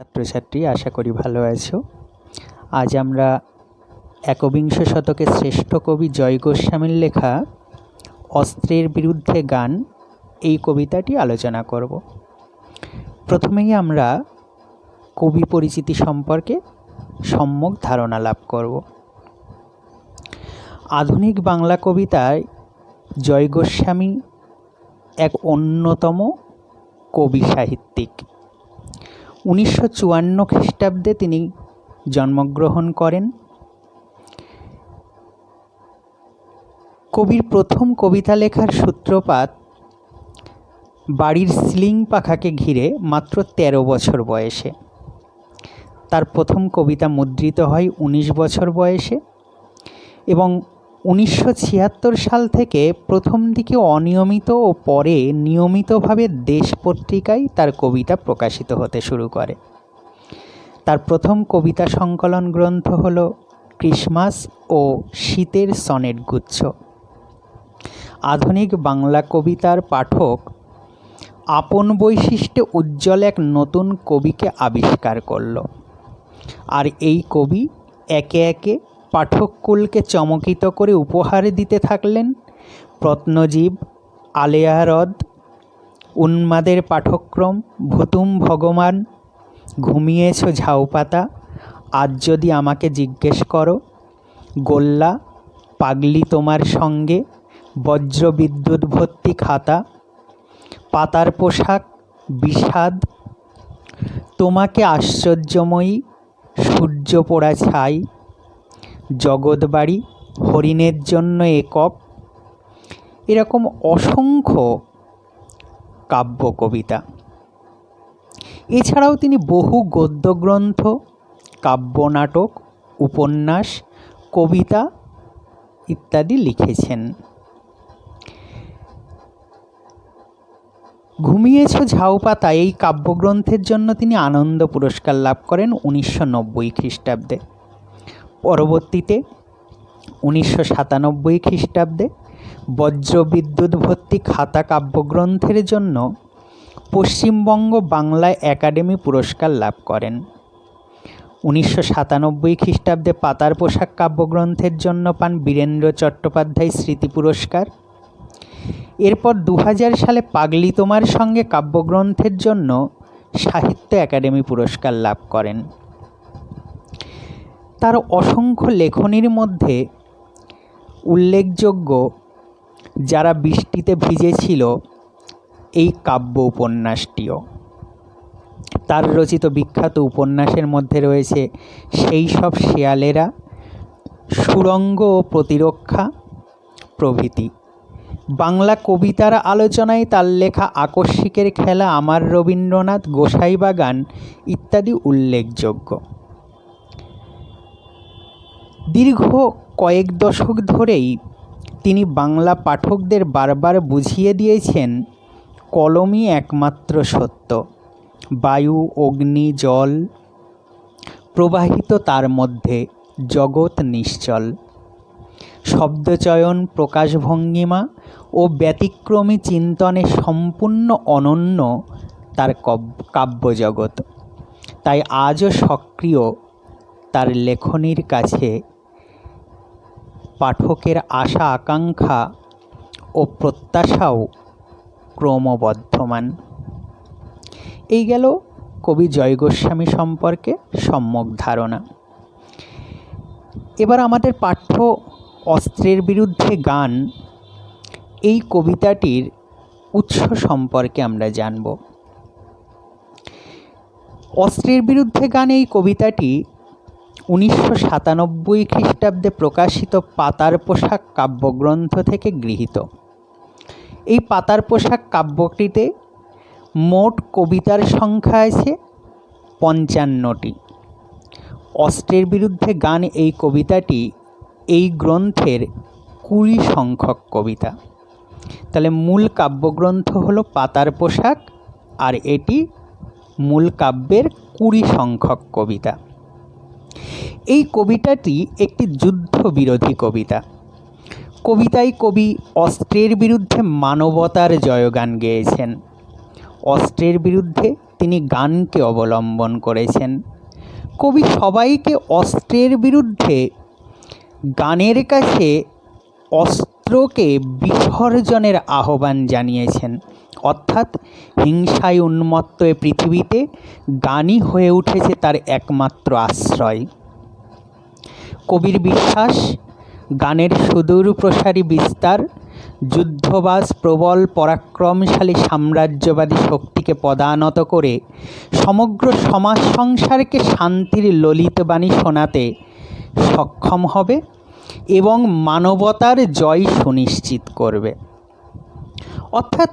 ছাত্রছাত্রী, আশা করি ভালো আছো। আজ আমরা একবিংশ শতকের শ্রেষ্ঠ কবি জয় গোস্বামীর লেখা অস্ত্রের বিরুদ্ধে গান এই কবিতাটি আলোচনা করব। প্রথমেই আমরা কবি পরিচিতি সম্পর্কে সম্যক ধারণা লাভ করব। আধুনিক বাংলা কবিতায় জয় গোস্বামী এক অন্যতম কবি সাহিত্যিক। 1954 খ্রিস্টাব্দে তিনি জন্মগ্রহণ করেন। কবির প্রথম কবিতা লেখার সূত্রপাত বাড়ির সিলিং পাখাকে ঘিরে মাত্র 13 বছর বয়সে। তার প্রথম কবিতা মুদ্রিত হয় 19 বছর বয়সে এবং 1976 সাল থেকে প্রথম দিকে অনিয়মিত ও পরে নিয়মিতভাবে দেশ পত্রিকায় তার কবিতা প্রকাশিত হতে শুরু করে। তার প্রথম কবিতা সংকলন গ্রন্থ হল ক্রিসমাস ও শীতের সনেট গুচ্ছ। আধুনিক বাংলা কবিতার পাঠক আপন বৈশিষ্ট্যে উজ্জ্বল এক নতুন কবিকে আবিষ্কার করল, আর এই কবি একে একে পাঠককুলকে চমকিত করে উপহার দিতে থাকলেন। প্রত্নজীব, আলেয়া হ্রদ, উন্মাদের পাঠক্রম, ভুতুম ভগবান, ঘুমিয়েছ ঝাউপাতা, আজ যদি আমাকে জিজ্ঞেস করো, গোল্লা, পাগলি তোমার সঙ্গে, বজ্র বিদ্যুৎ ভর্তি খাতা, পাতার পোশাক, বিষাদ, তোমাকে আশ্চর্যময়ী, সূর্য পোড়া ছাই, জগৎবাড়ি, হরিণের জন্য একক, এরকম অসংখ্য কাব্য কবিতা। এছাড়াও তিনি বহু গদ্যগ্রন্থ, কাব্যনাটক, উপন্যাস, কবিতা ইত্যাদি লিখেছেন। ঘুমিয়েছ ঝাউপাতা এই কাব্যগ্রন্থের জন্য তিনি আনন্দ পুরস্কার লাভ করেন 1990 খ্রিস্টাব্দে। পরবর্তীতে 1997 খ্রিস্টাব্দে বজ্রবিদ্যুৎ ভর্তি খাতা কাব্যগ্রন্থের জন্য পশ্চিমবঙ্গ বাংলা একাডেমি পুরস্কার লাভ করেন। 1997 খ্রিস্টাব্দে পাতার পোশাক কাব্যগ্রন্থের জন্য পান বীরেন্দ্র চট্টোপাধ্যায় স্মৃতি পুরস্কার। এরপর 2000 সালে পাগলি তোমার সঙ্গে কাব্যগ্রন্থের জন্য সাহিত্য একাডেমি পুরস্কার লাভ করেন। তার অসংখ্য লেখনীর মধ্যে উল্লেখযোগ্য যারা বৃষ্টিতে ভিজেছিল এই কাব্য উপন্যাসটিও। তার রচিত বিখ্যাত উপন্যাসের মধ্যে রয়েছে সেই সব শেয়ালেরা, সুরঙ্গ ও প্রতিরক্ষা প্রভৃতি। বাংলা কবিতার আলোচনায় তার লেখা আকস্মিকের খেলা, আমার রবীন্দ্রনাথ, গোসাইবাগান ইত্যাদি উল্লেখযোগ্য। দীর্ঘ কয়েক দশক ধরেই তিনি বাংলা পাঠকদের বারবার বুঝিয়ে দিয়েছেন কলমই একমাত্র সত্য। বায়ু, অগ্নি, জল প্রবাহিত তার মধ্যে, জগৎ নিশ্চল। শব্দচয়ন, প্রকাশভঙ্গিমা ও ব্যতিক্রমী চিন্তনে সম্পূর্ণ অনন্য তার কাব্যজগৎ। তাই আজও সক্রিয় তার লেখনীর কাছে পাঠকের আশা আকাঙ্ক্ষা ও প্রত্যাশাও ক্রমবর্ধমান। এই গেল কবি জয় গোস্বামী সম্পর্কে সম্যক ধারণা। এবার আমাদের পাঠ্য অস্ত্রের বিরুদ্ধে গান এই কবিতাটির উৎস সম্পর্কে আমরা জানব। অস্ত্রের বিরুদ্ধে গান এই কবিতাটি 1997 খ্রিস্টাব্দে প্রকাশিত পাতার পোশাক কাব্যগ্রন্থ থেকে গৃহীত। এই পাতার পোশাক কাব্যটিতে মোট কবিতার সংখ্যা আছে 55টি। অস্ত্রের বিরুদ্ধে গান এই কবিতাটি এই গ্রন্থের 20 সংখ্যক কবিতা। তাহলে মূল কাব্যগ্রন্থ হলো পাতার পোশাক, আর এটি মূল কাব্যের 20 সংখ্যক কবিতা। এই কবিতাটি একটি যুদ্ধ বিরোধী কবিতা। কবিতায় কবি অস্ত্রের বিরুদ্ধে মানবতার জয়গান গেয়েছেন। অস্ত্রের বিরুদ্ধে তিনি গানকে অবলম্বন করেছেন। কবি সবাইকে অস্ত্রের বিরুদ্ধে গানের কাছে অস্ত্রকে বিসর্জনের আহ্বান জানিয়েছেন। অর্থাৎ হিংসায় উন্মত্ত এ পৃথিবীতে গানই হয়ে উঠেছে তার একমাত্র আশ্রয়। কবির বিশ্বাস, গানের সুদূর প্রসারী বিস্তার যুদ্ধবাজ প্রবল পরাক্রমশালী সাম্রাজ্যবাদী শক্তিকে পদানত করে সমগ্র সমাজ সংসারকে শান্তির ললিত বাণী শোনাতে সক্ষম হবে এবং মানবতার জয় সুনিশ্চিত করবে। অর্থাৎ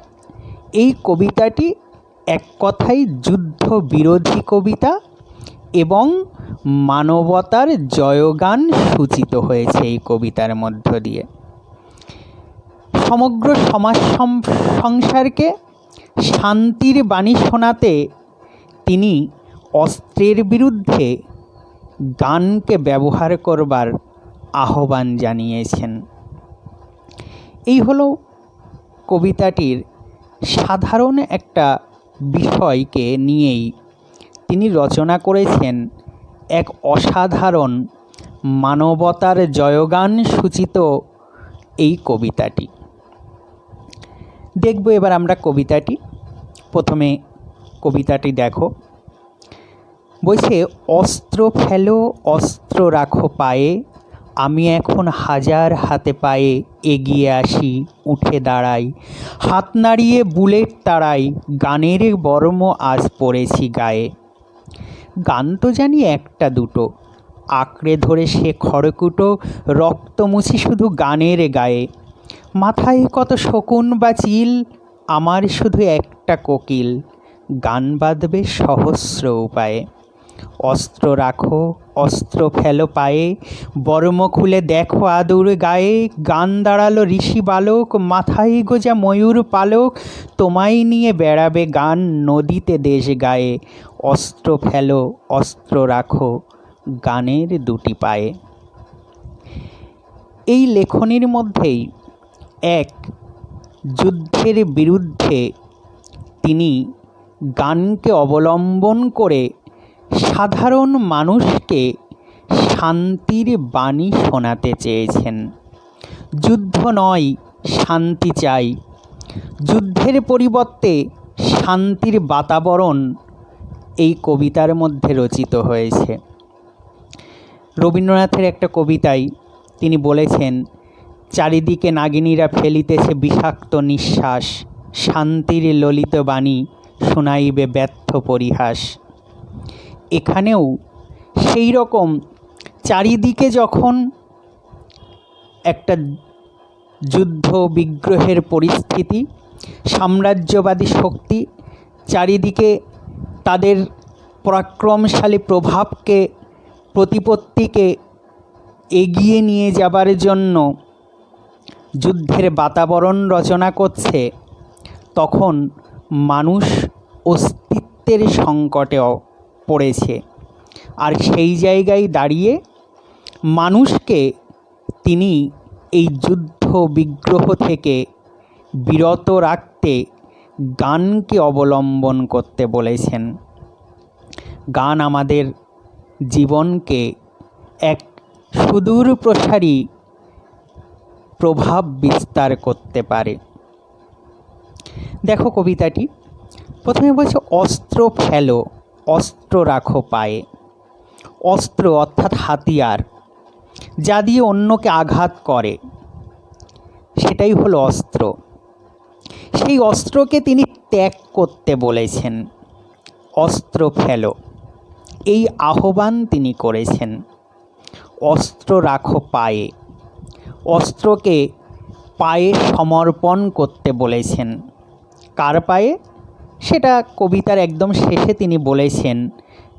এই কবিতাটি এক কথায় যুদ্ধ বিরোধী কবিতা এবং মানবতার জয়গান সূচিত হয়েছে এই কবিতার মধ্য দিয়ে। সমগ্র সমাজ সংসারকে শান্তির বাণী শোনাতে তিনি অস্ত্রের বিরুদ্ধে গানকে ব্যবহার করবার আহ্বান জানিয়েছেন। এই হলো কবিতাটির সাধারণ একটা বিষয়কে নিয়েই তিনি রচনা করেছেন এক অসাধারণ মানবতার জয়গান সূচিত এই কবিতাটি। দেখব এবার আমরা কবিতাটি। প্রথমে কবিতাটি দেখো। বলছে, অস্ত্র ফেলো, অস্ত্র রাখো পায়ে, আমি এখন হাজার হাতে পায়ে এগিয়ে আসি, উঠে দাঁড়াই, হাত নাড়িয়ে বুলেট তাড়াই, গানের বর্ম আজ পড়েছি গায়ে। গান তো জানি একটা দুটো, আঁকড়ে ধরে সে খড়কুটো, রক্ত মুছি শুধু গানের গায়ে। মাথায় কত শকুন বা চিল, আমার শুধু একটা কোকিল, গান বাঁধবে সহস্র উপায়ে। অস্ত্র রাখো, অস্ত্র ফেলো পায়ে, বর্ম খুলে দেখো আদুর গায়ে, গান দাঁড়ালো ঋষি বালক, মাথায় গোজা ময়ূর পালক, তোমায় নিয়ে বেড়াবে গান নদীতে দেশ গায়ে। অস্ত্র ফেলো, অস্ত্র রাখো, গানের দুটি পায়ে। এই লেখনীর মধ্যেই এক যুদ্ধের বিরুদ্ধে তিনি গানকে অবলম্বন করে সাধারণ মানুষকে শান্তির বাণী শোনাতে চেয়েছেন। যুদ্ধ নয়, শান্তি চাই, যুদ্ধের পরিবর্তে শান্তির বাতাবরণ এই কবিতার মধ্যে রচিত হয়েছে। রবীন্দ্রনাথের একটা কবিতায় তিনি বলেছেন, চারিদিকে নাগিনীরা ফেলিতেছে বিষাক্ত নিঃশ্বাস, শান্তির ললিত বাণী শোনাইবে ব্যর্থ পরিহাস। এখানেও সেই রকম চারিদিকে যখন একটা যুদ্ধ বিগ্রহের পরিস্থিতি, সাম্রাজ্যবাদী শক্তি চারিদিকে তাদের পরাক্রমশালী প্রভাবকে, প্রতিপত্তিকে এগিয়ে নিয়ে যাবার জন্য যুদ্ধের বাতাবরণ রচনা করছে, তখন মানুষ অস্তিত্বের সংকটে পড়েছে। আর সেই জায়গায় দাঁড়িয়ে মানুষকে তিনি এই যুদ্ধ বিগ্রহ থেকে বিরত রাখতে গানকে অবলম্বন করতে বলেছেন। গান আমাদের জীবনকে এক সুদূর প্রসারী প্রভাব বিস্তার করতে পারে। দেখো কবিতাটি। প্রথমে বলছে, অস্ত্র ফেলো, অস্ত্র রাখো পায়ে। অস্ত্র অর্থাৎ হাতিয়ার, যা দিয়ে অন্যকে আঘাত করে, সেটাই হলো অস্ত্র। সেই অস্ত্রকে তিনি ত্যাগ করতে বলেছেন। অস্ত্র ফেলো, এই আহ্বান তিনি করেছেন। অস্ত্র রাখো পায়ে, অস্ত্রকে পায়ে সমর্পণ করতে বলেছেন। কার পায়ে? সেটা কবিতার একদম শেষে তিনি বলেছেন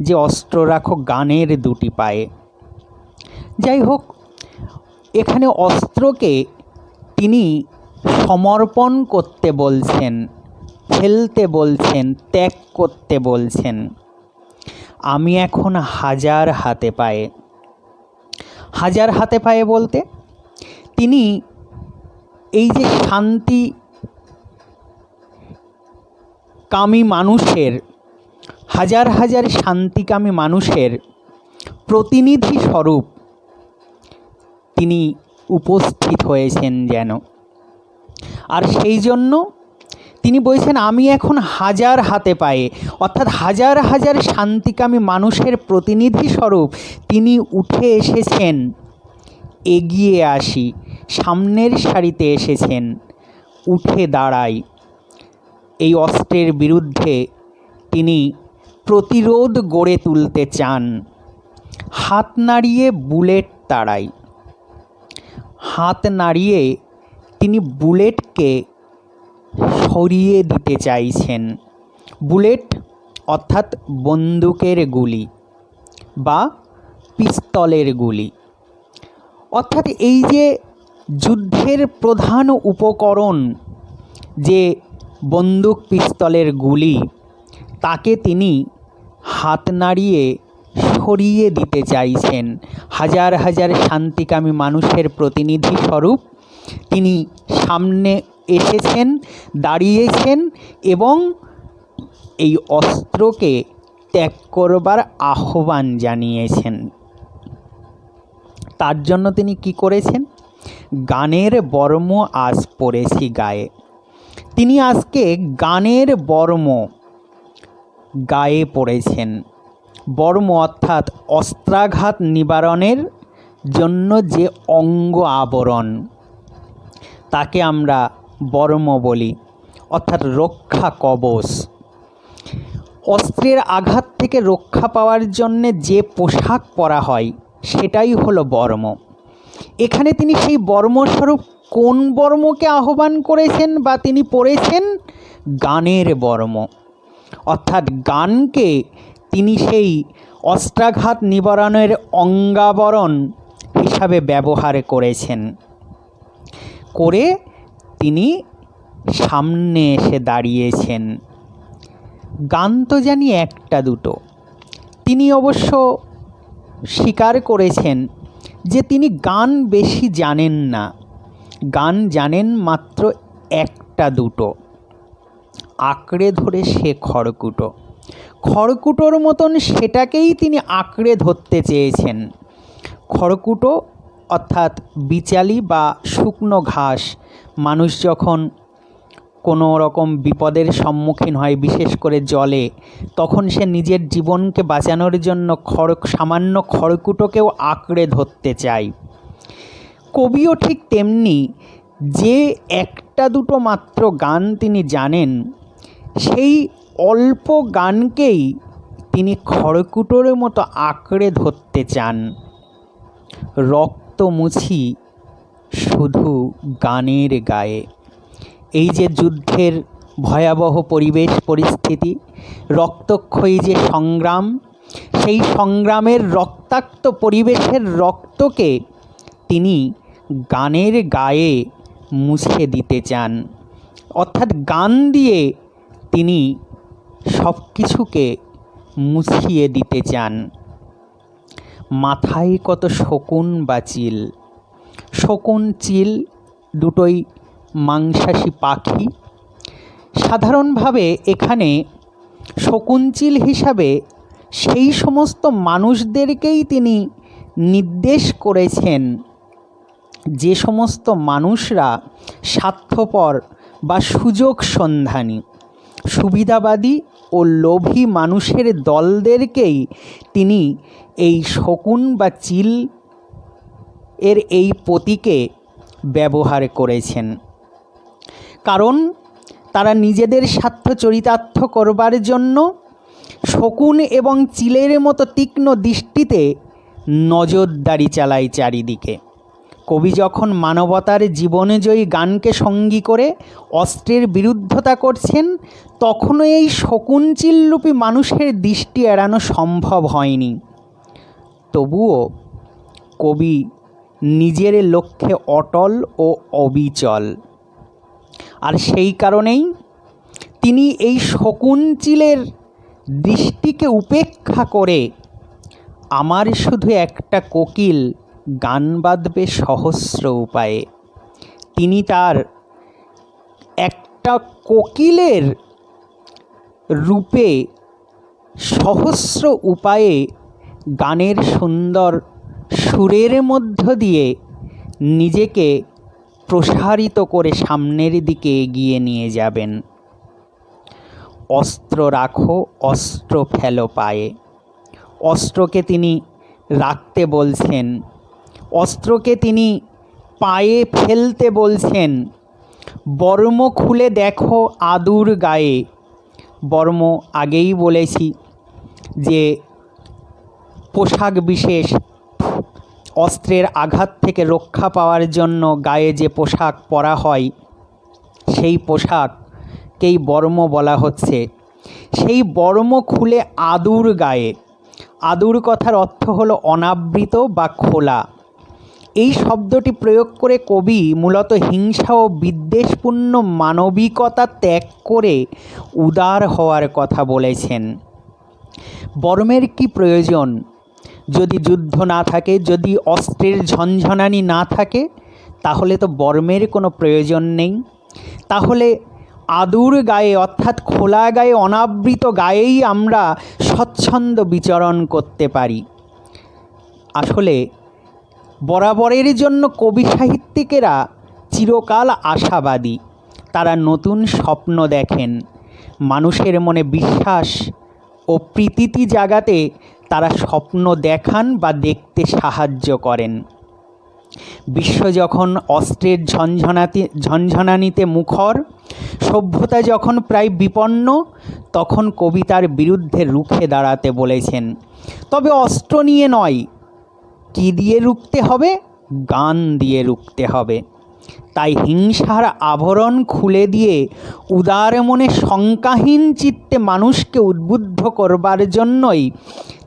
যে অস্ত্র রাখো গানের দুটি পায়ে। যাই হোক, এখানে অস্ত্রকে তিনি সমর্পণ করতে বলছেন, ফেলতে বলছেন, ত্যাগ করতে বলছেন। আমি এখন হাজার হাতে পায়ে। হাজার হাতে পায়ে বলতে তিনি এই যে শান্তি কামী মানুষের হাজার হাজার শান্তিকামী মানুষের প্রতিনিধি স্বরূপ তিনি উপস্থিত হয়েছেন যেন। আর সেই জন্য তিনি বলছেন, আমি এখন হাজার হাতে পায়ে, অর্থাৎ হাজার হাজার শান্তিকামী মানুষের প্রতিনিধি স্বরূপ তিনি উঠে এসেছেন। এগিয়ে আসি, সামনের সারিতে এসেছেন, উঠে দাঁড়াই। এই অস্ত্রের বিরুদ্ধে তিনি প্রতিরোধ গড়ে তুলতে চান। হাত নাড়িয়ে বুলেট তাড়াই। হাত নাড়িয়ে তিনি বুলেটকে সরিয়ে দিতে চাইছেন। বুলেট অর্থাৎ বন্দুকের গুলি বা পিস্তলের গুলি, অর্থাৎ এই যে যুদ্ধের প্রধান উপকরণ যে বন্দুক পিস্তলের গুলি, তাকে তিনি হাত নাড়িয়ে সরিয়ে দিতে চাইছেন। হাজার হাজার শান্তিকামী মানুষের প্রতিনিধি স্বরূপ তিনি সামনে এসেছেন, দাঁড়িয়েছেন এবং এই অস্ত্রকে ত্যাগ করবার আহ্বান জানিয়েছেন। তার জন্য তিনি কি করেছেন? গানের বর্ম আজ পরেছি গায়ে। তিনি আজকে গানের বর্ম গায়ে পড়েছেন। বর্ম অর্থাৎ অস্ত্রাঘাত নিবারণের জন্য যে অঙ্গ আবরণ, তাকে আমরা বর্ম বলি, অর্থাৎ রক্ষা কবচ। অস্ত্রের আঘাত থেকে রক্ষা পাওয়ার জন্যে যে পোশাক পরা হয় সেটাই হলো বর্ম। এখানে তিনি সেই বর্মস্বরূপ কোন বর্মকে আহ্বান করেছেন বা তিনি পরেছেন? গানের বর্ম, অর্থাৎ গানকে তিনি সেই অস্ত্রাঘাত নিবারণের অঙ্গাবরণ হিসাবে ব্যবহার করেছেন। করে তিনি সামনে এসে দাঁড়িয়েছেন। গান তো জানি একটা দুটো। তিনি অবশ্য স্বীকার করেছেন যে তিনি গান বেশি জানেন না, গান জানেন মাত্র একটা দুটো। আঁকড়ে ধরে সে খড়কুটো, খড়কুটোর মতন সেটাকেই তিনি আঁকড়ে ধরতে চেয়েছেন। খড়কুটো অর্থাৎ বিচালি বা শুকনো ঘাস। মানুষ যখন কোনো রকম বিপদের সম্মুখীন হয়, বিশেষ করে জলে, তখন সে নিজের জীবনকে বাঁচানোর জন্য সামান্য খড়কুটোকেও আঁকড়ে ধরতে চায়। কবিও ঠিক তেমনি, যে একটা দুটো মাত্র গান তিনি জানেন, সেই অল্প গানকেই তিনি খড়কুটোর মতো আঁকড়ে ধরতে চান। রক্ত মুছি শুধু গানের গায়ে। এই যে যুদ্ধের ভয়াবহ পরিবেশ পরিস্থিতি, রক্তক্ষয়ী যে সংগ্রাম, সেই সংগ্রামের রক্তাক্ত পরিবেশের রক্তকে তিনি গানের গায়ে মুছে দিতে চান। অর্থাৎ গান দিয়ে তিনি সব কিছুকে মুছিয়ে দিতে চান। মাথায় কত শকুন বা চিল। শকুন চিল দুটোই মাংসাশী পাখি। সাধারণভাবে এখানে শকুনচিল হিসাবে সেই সমস্ত মানুষদেরকেই তিনি নির্দেশ করেছেন যে সমস্ত মানুষরা স্বার্থপর বা সুযোগ সন্ধানী, সুবিধাবাদী ও লোভী মানুষের দলদেরকেই তিনি এই শকুন বা চিল এর এই প্রতীকে ব্যবহার করেছেন। কারণ তারা নিজেদের স্বার্থ চরিতার্থ করবার জন্য শকুন এবং চিলের মতো তীক্ষ্ণ দৃষ্টিতে নজরদারি চালায় চারিদিকে। কবি যখন মানবতার জীবনজয়ী গানকে সঙ্গী করে অস্ত্রের বিরুদ্ধতা করছেন, তখনও এই শকুনচিলরূপী মানুষের দৃষ্টি এড়ানো সম্ভব হয়নি। তবুও কবি নিজের লক্ষ্যে অটল ও অবিচল। আর সেই কারণেই তিনি এই শকুনচিলের দৃষ্টিকে উপেক্ষা করে আমার শুধু একটা কোকিল গান বাঁধবে সহস্র উপায়ে, তিনি তার একটা কোকিলের রূপে সহস্র উপায়ে গানের সুন্দর সুরের মধ্য দিয়ে নিজেকে প্রসারিত করে সামনের দিকে এগিয়ে নিয়ে যাবেন। অস্ত্র রাখো, অস্ত্র ফেলো পায়ে। অস্ত্রকে তিনি রাখতে বলছেন, অস্ত্রকে তিনি পায়ে ফেলতে বলছেন। বর্ম খুলে দেখো আদুর গায়ে। বর্ম আগেই বলেছি যে পোশাক বিশেষ, অস্ত্রের আঘাত থেকে রক্ষা পাওয়ার জন্য গায়ে যে পোশাক পরা হয় সেই পোশাককেই বর্ম বলা হচ্ছে। সেই বর্ম খুলে আদুর গায়ে। আদুর কথার অর্থ হলো অনাবৃত বা খোলা। এই শব্দটি প্রয়োগ করে কবি মূলত হিংসা ও বিদ্বেষপূর্ণ মানবিকতা ত্যাগ করে উদার হওয়ার কথা বলেছেন। বর্মের কি প্রয়োজন? যদি যুদ্ধ না থাকে, যদি অস্ত্রের ঝনঝনানি না থাকে, তাহলে তো বর্মের কোনো প্রয়োজন নেই। তাহলে আদুর গায়ে অর্থাৎ খোলা গায়ে, অনাবৃত গায়েই আমরা স্বচ্ছন্দ বিচরণ করতে পারি। আসলে বরাবরের জন্য কবি সাহিত্যিকেরা চিরকাল আশাবাদী। তারা নতুন স্বপ্ন দেখেন, মানুষের মনে বিশ্বাস ও প্রীতি জাগাতে তারা স্বপ্ন দেখান বা দেখতে সাহায্য করেন। বিশ্ব যখন অস্ত্রের ঝনঝনানিতে মুখর, সভ্যতা যখন প্রায় বিপন্ন, তখন কবিতার বিরুদ্ধে রুখে দাঁড়াতে বলেছেন। তবে অস্ত্র নিয়ে নয়, কি দিয়ে রুখতে হবে? গান দিয়ে রুখতে হবে। তাই হিংসার আবরণ খুলে দিয়ে উদার মনে শঙ্কাহীন চিত্তে মানুষকে উদ্বুদ্ধ করবার জন্যই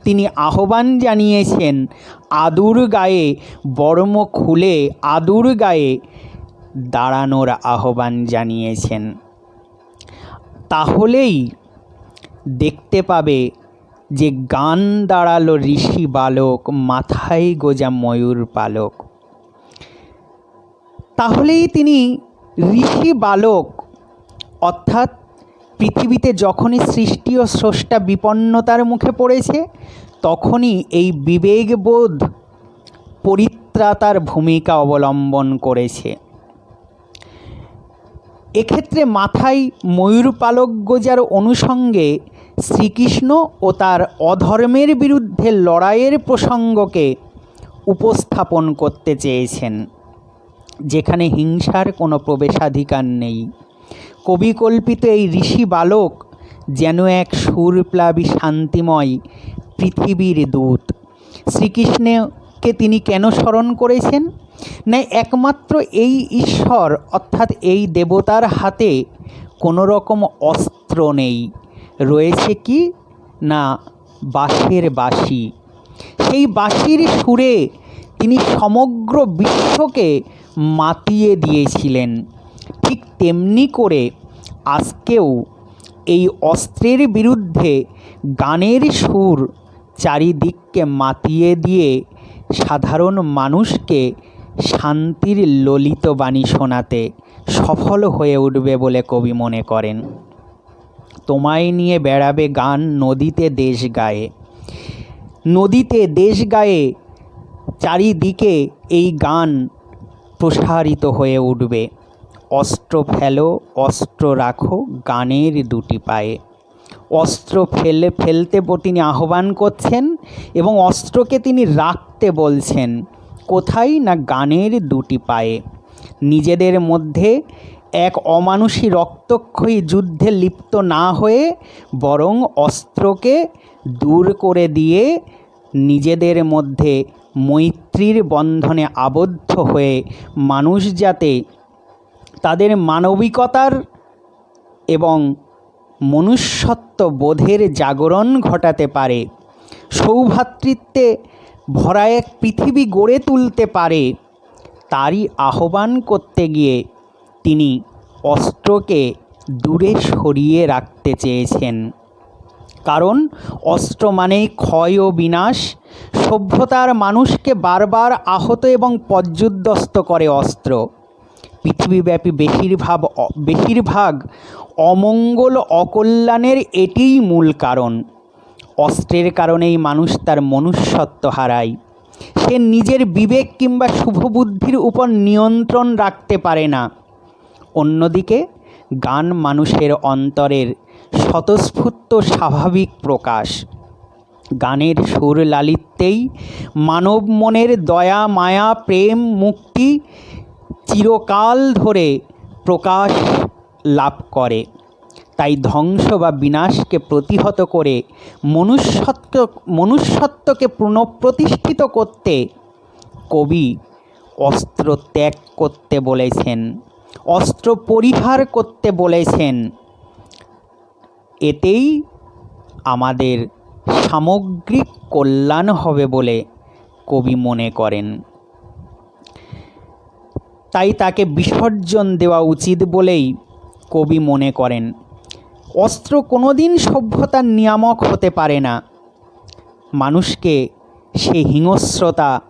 তিনি আহ্বান জানিয়েছেন আদুর গায়ে, বর্ম খুলে আদুর গায়ে দাঁড়ানোর আহ্বান জানিয়েছেন। তাহলেই দেখতে পাবে যে গান দাঁড়ালো ঋষি বালক, মাথায় গোজা ময়ূর পালক। তাহলেই তিনি ঋষি বালক, অর্থাৎ পৃথিবীতে যখনই সৃষ্টি ও স্রষ্টা বিপন্নতার মুখে পড়েছে, তখনই এই বিবেকবোধ পরিত্রাতার ভূমিকা অবলম্বন করেছে। এক্ষেত্রে মাথায় ময়ূর পালক গোজার অনুষঙ্গে শ্রীকৃষ্ণ ও তার অধর্মের বিরুদ্ধে লড়াইয়ের প্রসঙ্গকে উপস্থাপন করতে চেয়েছেন, যেখানে হিংসার কোনো প্রবেশাধিকার নেই। কবিকল্পিত এই ঋষি বালক যেন এক সুরপ্লাবী শান্তিময় পৃথিবীর দূত। শ্রীকৃষ্ণকে তিনি কেন স্মরণ করেছেন? না, একমাত্র এই ঈশ্বর অর্থাৎ এই দেবতার হাতে কোনো রকম অস্ত্র নেই, রয়েছে কি না বাঁশের বাঁশি। সেই বাঁশির সুরে তিনি সমগ্র বিশ্বকে মাতিয়ে দিয়েছিলেন। ঠিক তেমনি করে আজকেও এই অস্ত্রের বিরুদ্ধে গানের সুর চারিদিককে মাতিয়ে দিয়ে সাধারণ মানুষকে শান্তির ললিত বাণী শোনাতে সফল হয়ে উঠবে বলে কবি মনে করেন। তোমায় নিয়ে বেড়াবে গান নদীতে দেশ গায়ে। নদীতে দেশ গায়ে চারিদিকে এই গান প্রসারিত হয়ে উঠবে। অস্ত্র ফেলো, অস্ত্র রাখো গানের দুটি পায়ে। অস্ত্র ফেলতে তিনি আহ্বান করছেন এবং অস্ত্রকে তিনি রাখতে বলছেন। কোথায়? না গানের দুটি পায়ে। নিজেদের মধ্যে এক অমানুষী রক্তক্ষয়ী যুদ্ধে লিপ্ত না হয়ে বরং অস্ত্রকে দূর করে দিয়ে নিজেদের মধ্যে মৈত্রীর বন্ধনে আবদ্ধ হয়ে মানুষ যাতে তাদের মানবিকতার এবং মনুষ্যত্ব বোধের জাগরণ ঘটাতে পারে, সৌভ্রাতৃত্বে ভরা এক পৃথিবী গড়ে তুলতে পারে, তারই আহ্বান করতে গিয়ে তিনি অস্ত্রকে দূরে সরিয়ে রাখতে চেয়েছেন। কারণ অস্ত্র মানেই ক্ষয় ও বিনাশ। সভ্যতার মানুষকে বারবার আহত এবং পর্যুদস্ত করে অস্ত্র। পৃথিবীব্যাপী বেশিরভাগ অমঙ্গল অকল্যাণের এটিই মূল কারণ। অস্ত্রের কারণেই মানুষ তার মনুষ্যত্ব হারায়। সে নিজের বিবেক কিংবা শুভবুদ্ধির উপর নিয়ন্ত্রণ রাখতে পারে না। অন্যদিকে গান মানুষের অন্তরের স্বতঃস্ফূর্ত স্বাভাবিক প্রকাশ। গানের সুর লালিত্যেই মানব মনের দয়া, মায়া, প্রেম, মুক্তি চিরকাল ধরে প্রকাশ লাভ করে। তাই ধ্বংস বা বিনাশকে প্রতিহত করে মনুষ্যত্বকে পুনঃপ্রতিষ্ঠিত করতে কবি অস্ত্র ত্যাগ করতে বলেছেন, অস্ত্র পরিহার করতে বলেছেন। এতেই আমাদের সামগ্রিক কল্যাণ হবে বলে কবি মনে করেন। তাই তাকে বিসর্জন দেওয়া উচিত বলেই কবি মনে করেন। অস্ত্র কোনোদিন সভ্যতার নিয়ামক হতে পারে না। মানুষকে সে হিংস্রতা,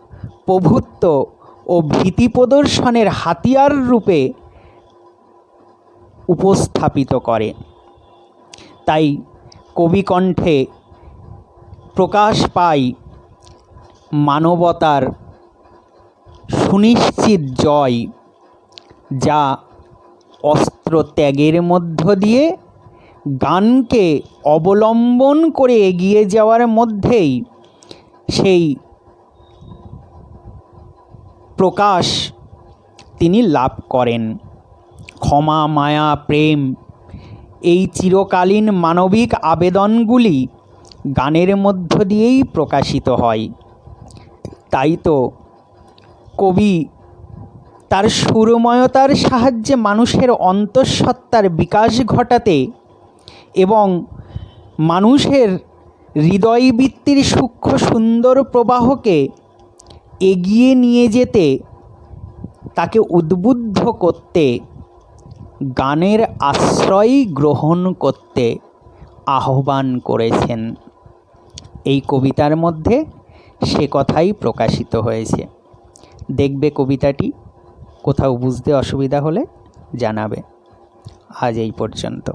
প্রভুত্ব ও ভীতি প্রদর্শনের হাতিয়ার রূপে উপস্থাপিত করে। তাই কবিকণ্ঠে প্রকাশ পায় মানবতার সুনিশ্চিত জয়, যা অস্ত্র ত্যাগের মধ্য দিয়ে গানকে অবলম্বন করে এগিয়ে যাওয়ার মধ্যেই সেই প্রকাশ তিনি লাভ করেন। ক্ষমা, মায়া, প্রেম এই চিরকালীন মানবিক আবেদনগুলি গানের মধ্য দিয়েই প্রকাশিত হয়। তাই তো কবি তার সুরময়তার সাহায্যে মানুষের অন্তঃসত্ত্বার বিকাশ ঘটাতে এবং মানুষের হৃদয়বৃত্তির সূক্ষ্ম সুন্দর প্রবাহকে এগিয়ে নিয়ে যেতে, তাকে উদ্বুদ্ধ করতে, গানের আশ্রয় গ্রহণ করতে আহ্বান করেছেন। এই কবিতার মধ্যে সে কথাই প্রকাশিত হয়েছে। দেখবে কবিতাটি, কোথাও বুঝতে অসুবিধা হলে জানাবে। আজ এই পর্যন্ত।